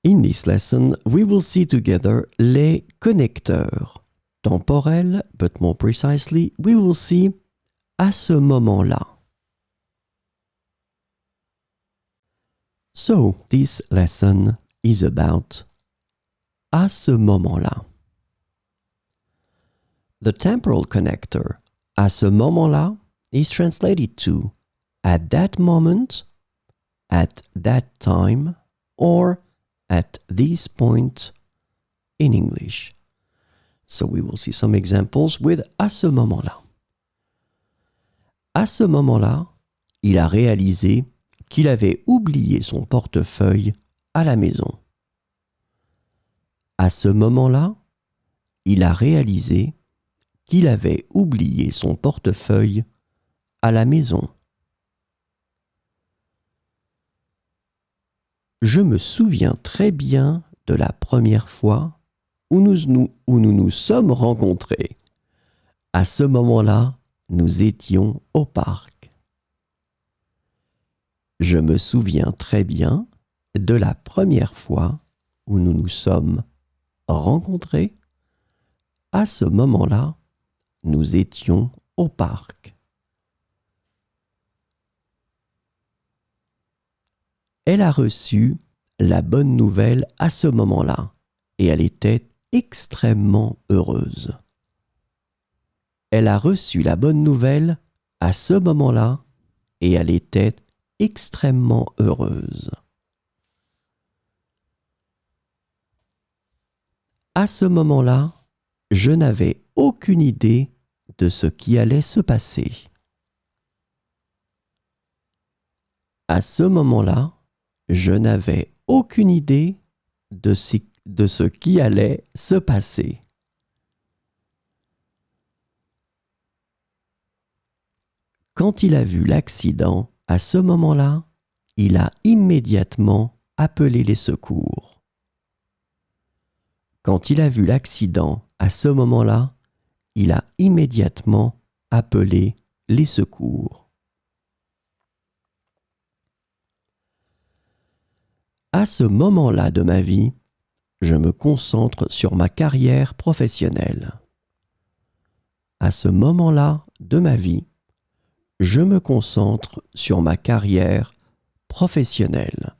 In this lesson, we will see together les connecteurs temporels, but more precisely, we will see à ce moment-là. So, this lesson is about à ce moment-là. The temporal connector à ce moment-là is translated to at that moment, at that time, or at this point in English. So we will see some examples with à ce moment-là. À ce moment-là, il a réalisé qu'il avait oublié son portefeuille à la maison. À ce moment-là, il a réalisé qu'il avait oublié son portefeuille à la maison. Je me souviens très bien de la première fois où nous nous sommes rencontrés. À ce moment-là, nous étions au parc. Je me souviens très bien de la première fois où nous nous sommes rencontrés. À ce moment-là, nous étions au parc. Elle a reçu la bonne nouvelle à ce moment-là et elle était extrêmement heureuse. Elle a reçu la bonne nouvelle à ce moment-là et elle était extrêmement heureuse. À ce moment-là, je n'avais aucune idée de ce qui allait se passer. À ce moment-là, je n'avais aucune idée de ce qui allait se passer. Quand il a vu l'accident, à ce moment-là, il a immédiatement appelé les secours. Quand il a vu l'accident, à ce moment-là, il a immédiatement appelé les secours. À ce moment-là de ma vie, je me concentre sur ma carrière professionnelle. À ce moment-là de ma vie, je me concentre sur ma carrière professionnelle.